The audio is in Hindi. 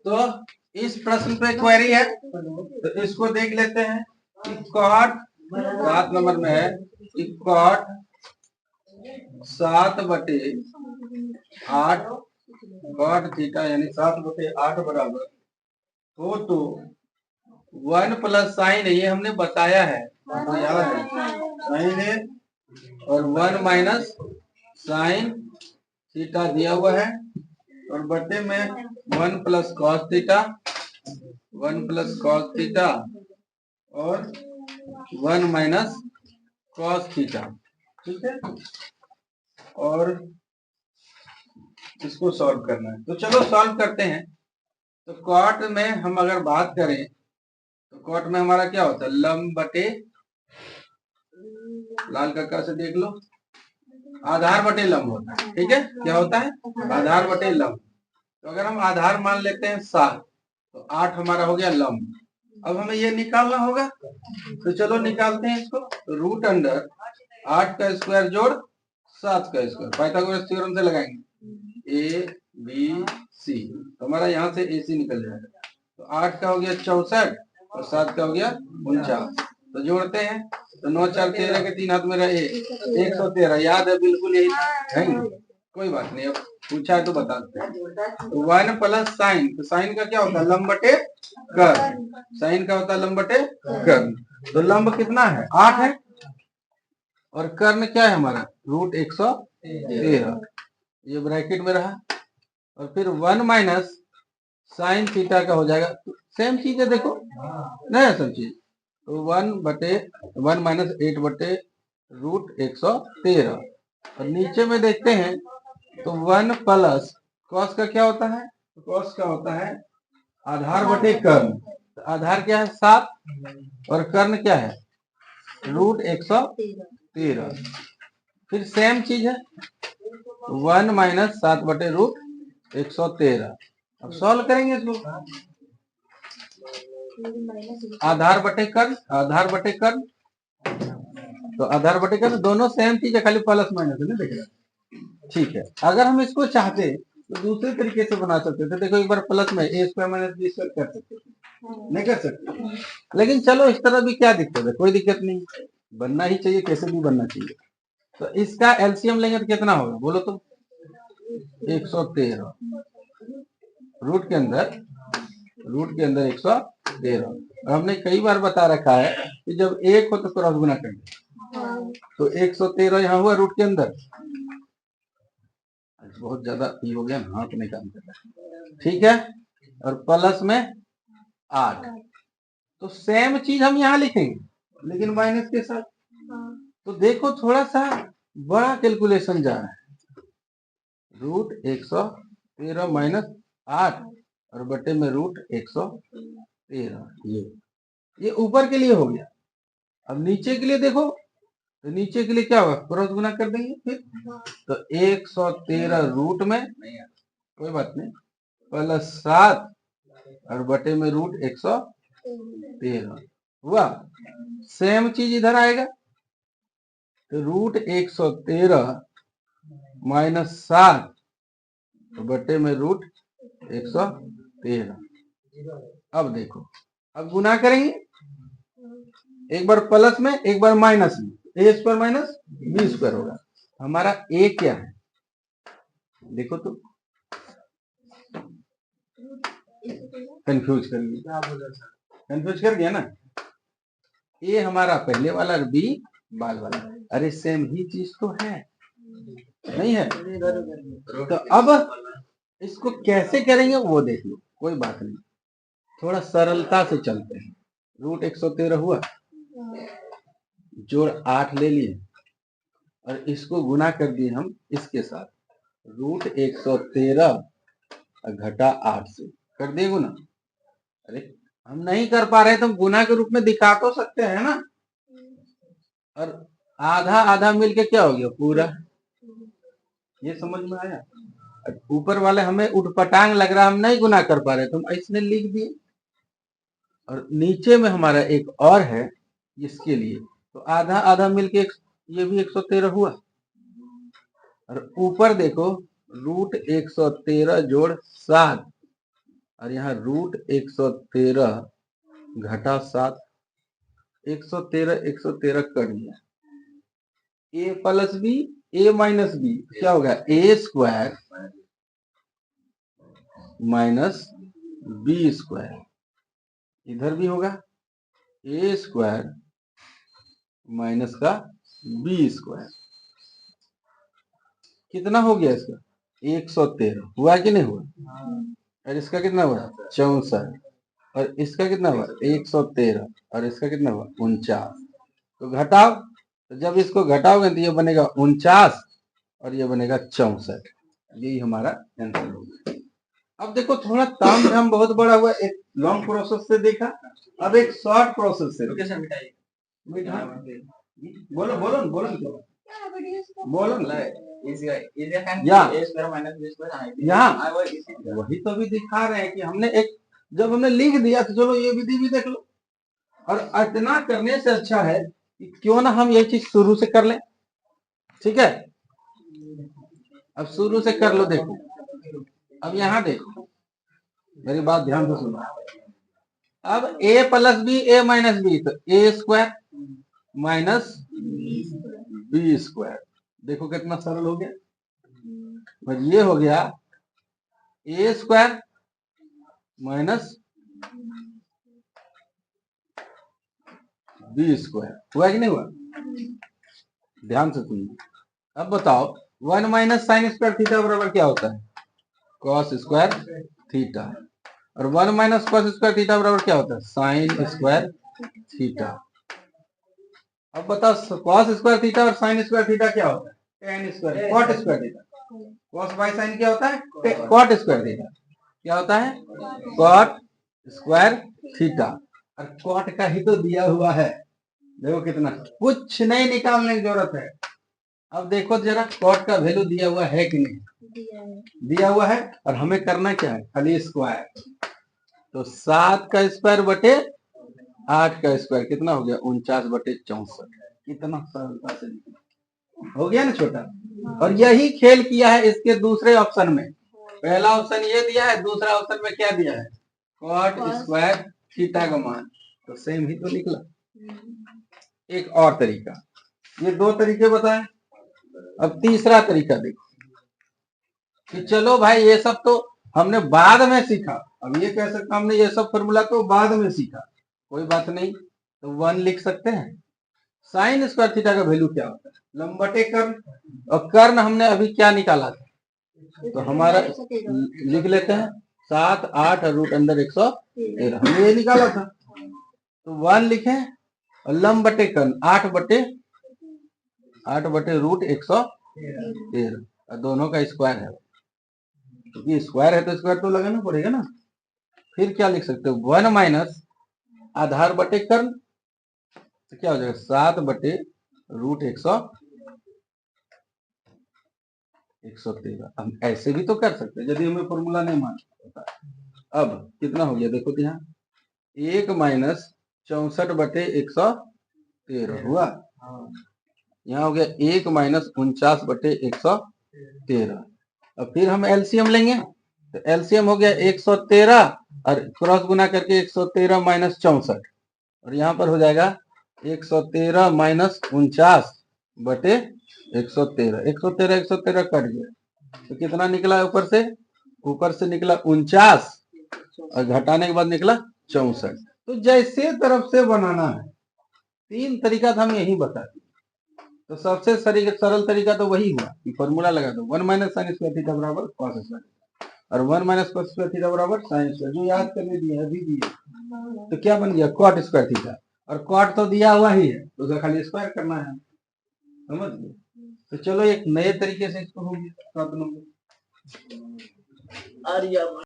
तो इस प्रश्न पे क्वेरी है, तो इसको देख लेते हैं कि कॉट 7 नंबर में है कि कॉट 7/8 कॉट थीटा यानी 7/8 बराबर हो तो 1 प्लस साइन, ये हमने बताया है तो याद है साइन है, और 1 माइनस साइन थीटा दिया हुआ है, और बटे में 1 plus cos theta, 1 plus cos theta और 1 माइनस कॉस थीटा। ठीक है, और इसको सॉल्व करना है, तो चलो सॉल्व करते हैं। तो कॉट में हम अगर बात करें तो कॉट में हमारा क्या होता है, लंब बटे, लाल कक्का से देख लो, आधार बटे लंब होता है। ठीक है, क्या होता है, आधार बटे लंब। तो अगर हम आधार मान लेते हैं 7, तो 8 हमारा हो गया लंब। अब हमें ये निकालना होगा, तो चलो निकालते हैं इसको। तो रूट अंडर 8 का स्क्वायर जोड़ 7 का स्क्वायर पाइथागोरस थ्योरम से लगाएंगे, ए बी सी, तो हमारा यहाँ से ए सी निकल जाएगा। तो 8 का हो गया 64 और 7 का हो गया 49, तो जोड़ते हैं। तो 9 4 13 के 3 हाथ में रहे 113, याद है बिल्कुल यही है, कोई बात नहीं, अब पूछा है तो बता देते हैं। तो 1 प्लस साइन, तो साइन का क्या होता है, लंब बटे कर्ण, साइन का होता है लंब बटे कर्ण। तो लंब कितना है, 8 है, और कर्ण क्या है हमारा, रूट 113, ये ब्रैकेट में रहा, और फिर 1 माइनस साइन थीटा का हो जाएगा, सेम चीज है देखो, नहीं सब चीज, तो 1 माइनस 8 बटे रूट 113, और नीचे में देखते हैं तो 1 प्लस कॉस का क्या होता है, कॉस का होता है आधार बटे कर्ण, तो आधार क्या है 7 और कर्ण क्या है रूट 113, फिर सेम चीज है 1 माइनस 7 बटे रूट 113। अब सॉल्व करेंगे इसको, आधार बटे कर्ण, आधार बटे कर्ण, तो आधार बटे कर्ण दोनों सेम चीज है, खाली प्लस माइनस है ना, देख रहे। ठीक है, अगर हम इसको चाहते तो दूसरे तरीके से बना सकते थे, देखो एक बार प्लस में ए स्क्वायर माइनस बी स्क्वायर कर सकते थे, नहीं कर सकते, लेकिन चलो इस तरह भी क्या दिक्कत है, कोई दिक्कत नहीं, बनना ही चाहिए, कैसे भी बनना चाहिए। तो इसका एलसीएम लेंगे तो कितना होगा बोलो तो, 113, रूट के अंदर 113। हमने कई बार बता रखा है कि जब एक हो तो क्रॉस गुना कर दे, तो 113 यहाँ हुआ रूट के अंदर, बहुत ज्यादा ये हो गया, हाथ नहीं काम कर रहा, ठीक है, और प्लस में 8, तो सेम चीज हम यहाँ लिखेंगे लेकिन माइनस के साथ। तो देखो थोड़ा सा बड़ा कैलकुलेशन जा रहा है, रूट 113 माइनस 8 और बटे में रूट 113, ये ऊपर के लिए हो गया। अब नीचे के लिए देखो, तो नीचे के लिए क्या होगा, क्रॉस गुना कर देंगे फिर, तो 113 रूट में, कोई बात नहीं, प्लस 7 और बटे में रूट 113 हुआ, सेम चीज इधर आएगा, तो रूट 113 माइनस 7 बटे में रूट 113। अब देखो, अब गुना करेंगे, एक बार प्लस में एक बार माइनस में, ए स्क्वायर माइनस बी स्क्वायर होगा, हमारा ए क्या है देखो तो, कंफ्यूज कर दिया ना, ए हमारा पहले वाला और बी बाद वाला, अरे सेम ही चीज तो है, नहीं है, तो अब इसको कैसे करेंगे वो देख लो, कोई बात नहीं, थोड़ा सरलता से चलते हैं। रूट 113 हुआ, जोड़ 8 ले लिए और इसको गुना कर दिए हम इसके साथ, रूट 113 घटा 8 से कर दिए गुना। अरे हम नहीं कर पा रहे तो हम गुना के रूप में दिखा तो सकते हैं ना, और आधा आधा मिलके क्या हो गया पूरा, ये समझ में आया। ऊपर वाले हमें उठपटांग लग रहा, हम नहीं गुना कर पा रहे तो हम ऐसे लिख दिए, और नीचे में हमारा एक और है इसके लिए, तो आधा आधा मिलके ये भी 113 हुआ, और ऊपर देखो रूट 113 जोड़ 7 और यहाँ रूट 113 घटा 7, 113 कट गया, a plus B a minus B क्या होगा, a square minus B square, इधर भी होगा a स्क्वायर माइनस का बी स्क्वायर, कितना हो गया इसका 113, हुआ कि नहीं हुआ, और इसका कितना हुआ 64, और इसका कितना हुआ 113, और इसका कितना हुआ 49, तो घटाओ, तो जब इसको घटाओगे तो ये बनेगा 49 और ये बनेगा 64, यही हमारा आंसर होगा। अब देखो थोड़ा ताम झाम बहुत बड़ा हुआ, एक लॉन्ग प्रोसेस से देखा, अब एक शॉर्ट प्रोसेस से बोलो बोलो बोलो बोलो यहाँ वही तो भी दिखा रहे हैं कि हमने एक जब हमने लिख दिया तो चलो ये विधि भी देख लो, और इतना करने से अच्छा है कि क्यों ना हम ये चीज शुरू से कर लें, ठीक है, अब शुरू से कर लो। देखो अब यहाँ देखो, मेरी बात ध्यान से सुनो, अब a plus B a minus B, तो a square minus B square, देखो कितना सरल हो गया, और ये हो गया a square minus B square, हुआ कि नहीं हुआ, ध्यान से सुनिए। अब बताओ 1 माइनस साइन स्क्वायर थीटा बराबर क्या होता है, कॉस स्क्वायर थीटा, और 1 माइनस कॉस स्क्वायर थीटा बराबर क्या होता है, साइन स्क्वायर थीटा। अब बताओ कॉस स्क्वायर थीटा और साइन स्क्वायर थीटा क्या होता है, tan square cot square theta, cos by sine क्या होता है, कॉट स्क्वायर थीटा, क्या होता है कॉट स्क्वायर थीटा, और कॉट का ही तो दिया हुआ है, देखो कितना, कुछ नहीं निकालने की जरूरत है। अब देखो जरा कॉट का वैल्यू दिया हुआ है कि नहीं, दिया हुआ है, और हमें करना क्या है, खाली स्क्वायर, तो 7 का स्क्वायर बटे 8 का स्क्वायर कितना हो गया 49 बटे 64, कितना सरलता से हो गया ना छोटा। और यही खेल किया है इसके दूसरे ऑप्शन में, पहला ऑप्शन ये दिया है, दूसरा ऑप्शन में क्या दिया है, कॉट स्क्वायर थीटा का मान, तो सेम ही तो निकला। एक और तरीका, ये दो तरीके बताए, अब तीसरा तरीका देखो कि चलो भाई ये सब तो हमने बाद में सीखा, अब ये कह सकते हमने ये सब फॉर्मूला तो बाद में सीखा, कोई बात नहीं, तो 1 लिख सकते हैं। साइन स्क्वायर थीटा का वैल्यू क्या होता है, लंबटे कर्ण, और कर्ण हमने अभी क्या निकाला था, तो हमारा लिख लेते हैं 7 8 और रूट अंदर 113, हमने ये निकाला था, तो 1 लिखे, और लंब बटे कर्ण 8 बटे रूट 113, और दोनों का स्क्वायर है, क्योंकि स्क्वायर है तो स्क्वायर तो लगाना पड़ेगा ना। फिर क्या लिख सकते हो 1 माइनस आधार बटे कर्ण, तो क्या हो जाएगा 7 बटे रूट 113, हम ऐसे भी तो कर सकते हैं यदि हमें फॉर्मूला नहीं मालूम। अब कितना हो गया देखो तो यहाँ 1 माइनस 64 बटे 113 हुआ, यहाँ हो गया 1 माइनस 49 बटे 113, अब फिर हम एलसीएम लेंगे, तो एलसीएम हो गया 113 और क्रॉस गुना करके 113 माइनस 64, और यहाँ पर हो जाएगा 113 माइनस 49 बटे 113, 113 कट गया, तो कितना निकला ऊपर से निकला 49 और घटाने के बाद निकला 64। तो जैसे तरफ से बनाना है, 3 तरीका था हम यही बता दिए, तो सबसे सरल तरीका तो वही हुआ कि फॉर्मूला लगा दो 1 माइनस साइन स्क्वायर थीटा बराबर कॉस स्क्वायर, और 1 माइनस कॉस स्क्वायर थीटा बराबर साइन स्क्वायर, जो याद करने दिए अभी दिए, तो क्या बन गया कॉट स्क्वायर थीटा, और कॉट तो दिया हुआ ही है, तो उसका खाली स्क्वायर करना है, समझ गए। तो चलो एक नए तरीके से इसको हो गया 7 नंबर।